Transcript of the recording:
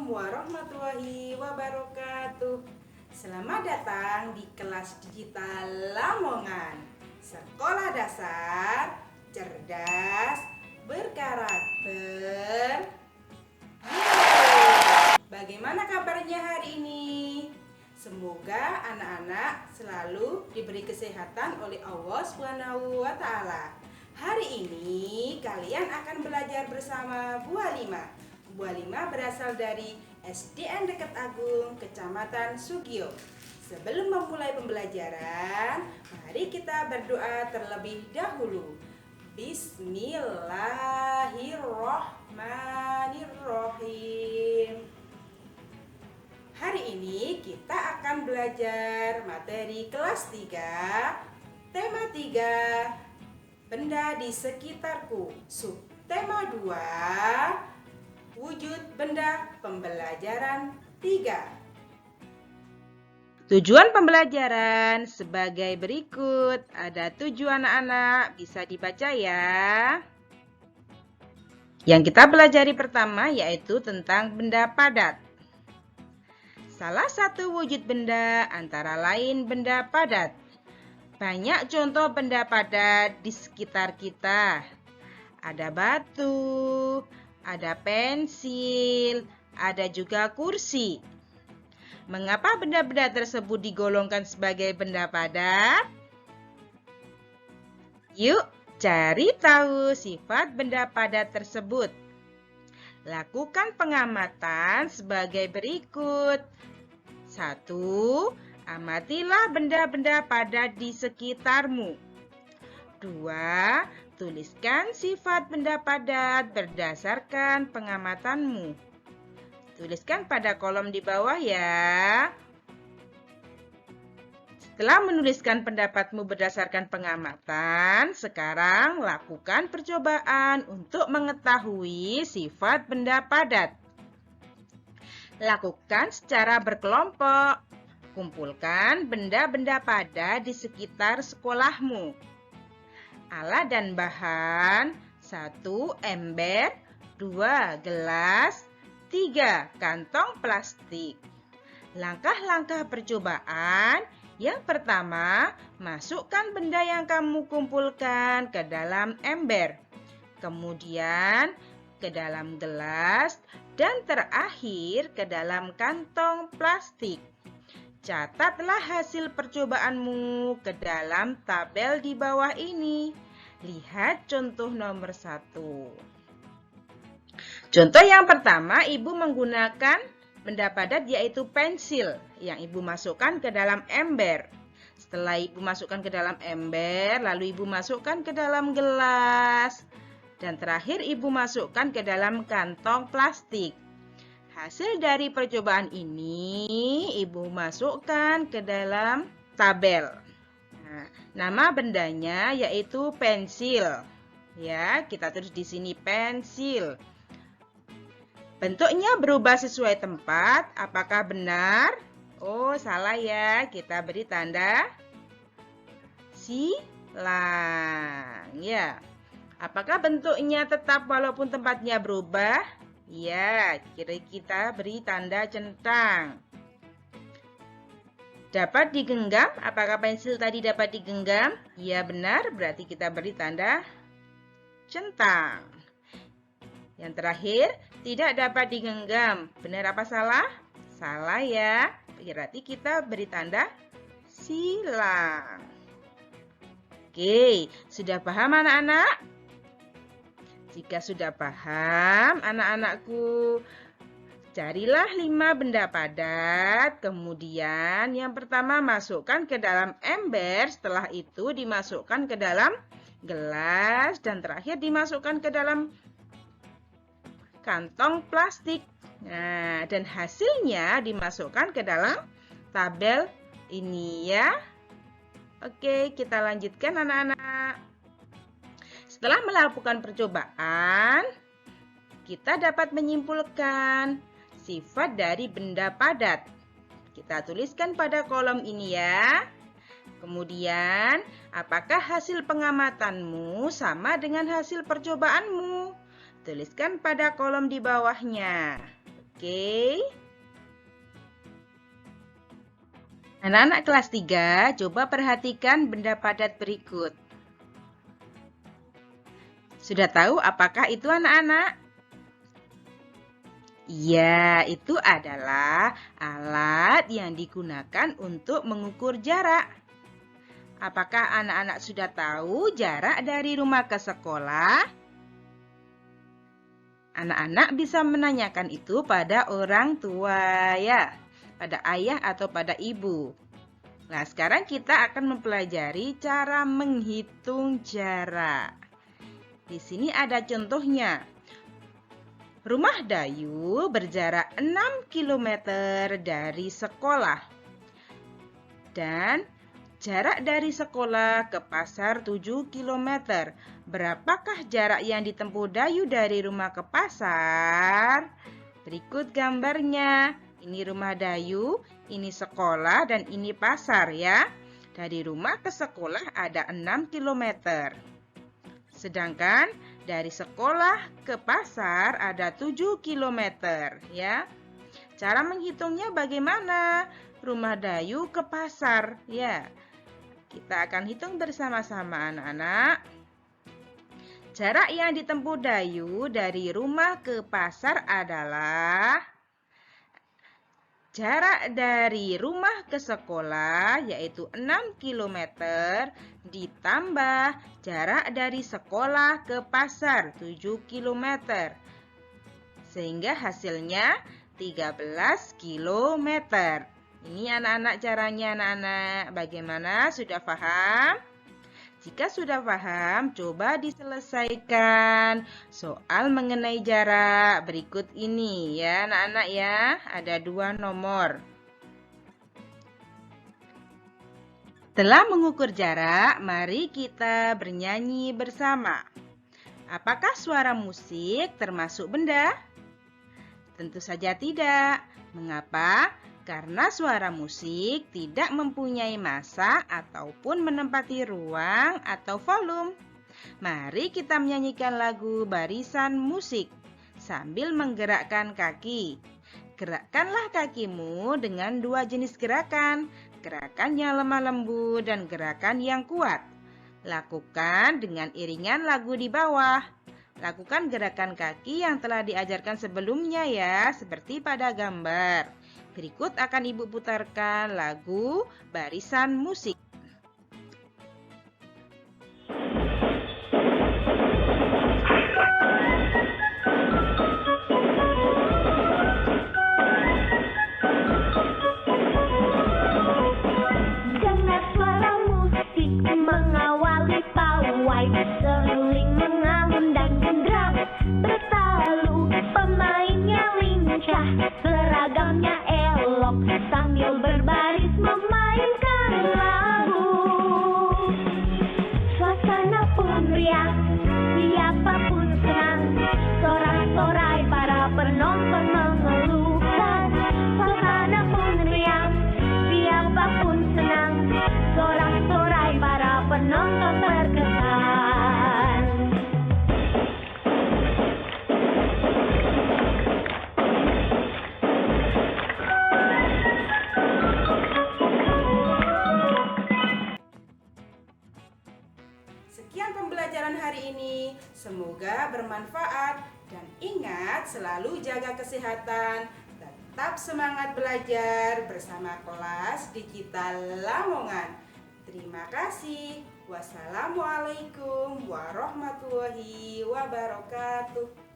warahmatullahi wabarakatuh. Selamat datang di kelas digital Lamongan. Sekolah dasar, cerdas, berkarakter. Bagaimana kabarnya hari ini? Semoga anak-anak selalu diberi kesehatan oleh Allah Subhanahu wa Ta'ala. Hari ini kalian akan belajar bersama Bu Halimah. Bu Halimah berasal dari SDN Dekat Agung, Kecamatan Sugio. Sebelum memulai pembelajaran, mari kita berdoa terlebih dahulu. Bismillahirrahmanirrahim. Hari ini kita akan belajar materi kelas 3, tema 3, benda di sekitarku. Subtema 2, wujud benda, pembelajaran 3. Tujuan pembelajaran sebagai berikut. Ada 7 anak-anak, bisa dibaca ya. Yang kita pelajari pertama yaitu tentang benda padat. Salah satu wujud benda antara lain benda padat. Banyak contoh benda padat di sekitar kita. Ada batu, ada pensil, ada juga kursi. Mengapa benda-benda tersebut digolongkan sebagai benda padat? Yuk, cari tahu sifat benda padat tersebut. Lakukan pengamatan sebagai berikut. 1. Amatilah benda-benda padat di sekitarmu. 2. Tuliskan sifat benda padat berdasarkan pengamatanmu. Tuliskan pada kolom di bawah ya. Setelah menuliskan pendapatmu berdasarkan pengamatan, sekarang lakukan percobaan untuk mengetahui sifat benda padat. Lakukan secara berkelompok. Kumpulkan benda-benda padat di sekitar sekolahmu. Alat dan bahan: 1. Ember, 2. Gelas, 3. Kantong plastik. Langkah-langkah percobaan. Yang pertama, masukkan benda yang kamu kumpulkan ke dalam ember, kemudian ke dalam gelas, dan terakhir ke dalam kantong plastik. Catatlah hasil percobaanmu ke dalam tabel di bawah ini. Lihat contoh nomor 1. Contoh yang pertama, Ibu menggunakan benda padat yaitu pensil yang Ibu masukkan ke dalam ember. Setelah Ibu masukkan ke dalam ember, lalu Ibu masukkan ke dalam gelas. Dan terakhir Ibu masukkan ke dalam kantong plastik. Hasil dari percobaan ini Ibu masukkan ke dalam tabel. Nah, nama bendanya yaitu pensil. Ya, kita tulis di sini pensil. Bentuknya berubah sesuai tempat. Apakah benar? Oh, salah ya. Kita beri tanda silang. Ya. Apakah bentuknya tetap walaupun tempatnya berubah? Ya, kita beri tanda centang. Dapat digenggam? Apakah pensil tadi dapat digenggam? Ya, benar. Berarti kita beri tanda centang. Yang terakhir, tidak dapat digenggam. Benar apa salah? Salah ya. Berarti kita beri tanda silang. Oke, sudah paham anak-anak? Jika sudah paham, anak-anakku, carilah 5 benda padat. Kemudian yang pertama masukkan ke dalam ember. Setelah itu dimasukkan ke dalam gelas. Dan terakhir dimasukkan ke dalam kantong plastik. Nah, dan hasilnya dimasukkan ke dalam tabel ini ya. Oke, kita lanjutkan anak-anak. Setelah melakukan percobaan, kita dapat menyimpulkan sifat dari benda padat. Kita tuliskan pada kolom ini ya. Kemudian, apakah hasil pengamatanmu sama dengan hasil percobaanmu? Tuliskan pada kolom di bawahnya. Oke. Anak-anak kelas 3, coba perhatikan benda padat berikut. Sudah tahu apakah itu anak-anak? Iya, itu adalah alat yang digunakan untuk mengukur jarak. Apakah anak-anak sudah tahu jarak dari rumah ke sekolah? Anak-anak bisa menanyakan itu pada orang tua ya, pada ayah atau pada ibu. Nah, sekarang kita akan mempelajari cara menghitung jarak. Di sini ada contohnya. Rumah Dayu berjarak 6 km dari sekolah. Dan jarak dari sekolah ke pasar 7 km. Berapakah jarak yang ditempuh Dayu dari rumah ke pasar? Berikut gambarnya. Ini rumah Dayu, ini sekolah, dan ini pasar ya. Dari rumah ke sekolah ada 6 km. Sedangkan dari sekolah ke pasar ada 7 km ya. Cara menghitungnya bagaimana? Rumah Dayu ke pasar ya. Kita akan hitung bersama-sama anak-anak. Jarak yang ditempuh Dayu dari rumah ke pasar adalah jarak dari rumah ke sekolah yaitu 6 km ditambah jarak dari sekolah ke pasar 7 km. Sehingga hasilnya 13 km. Ini anak-anak caranya anak-anak. Bagaimana? Sudah paham? Jika sudah paham, coba diselesaikan soal mengenai jarak berikut ini ya anak-anak ya. Ada 2 nomor. Setelah mengukur jarak, mari kita bernyanyi bersama. Apakah suara musik termasuk benda? Tentu saja tidak. Mengapa? Karena suara musik tidak mempunyai massa ataupun menempati ruang atau volume. Mari kita menyanyikan lagu barisan musik sambil menggerakkan kaki. Gerakkanlah kakimu dengan 2 jenis gerakan, gerakan yang lemah lembut dan gerakan yang kuat. Lakukan dengan iringan lagu di bawah. Lakukan gerakan kaki yang telah diajarkan sebelumnya ya, seperti pada gambar. Berikut akan Ibu putarkan lagu barisan musik. Dengar suara musik mengawali pawai, seruling mengalun dan gendram bertalu. Pemainnya lincah, seragamnya elok, sambil berbaris memainkan lagu. Suasana pun riang, siapapun senang, sorak-sorai para penonton mengeluhkan. Suasana pun riang, siapapun senang, sorak-sorai para penonton terkesan. Sekian pembelajaran hari ini, semoga bermanfaat dan ingat selalu jaga kesehatan, tetap semangat belajar bersama kelas digital Lamongan. Terima kasih. Wassalamualaikum warahmatullahi wabarakatuh.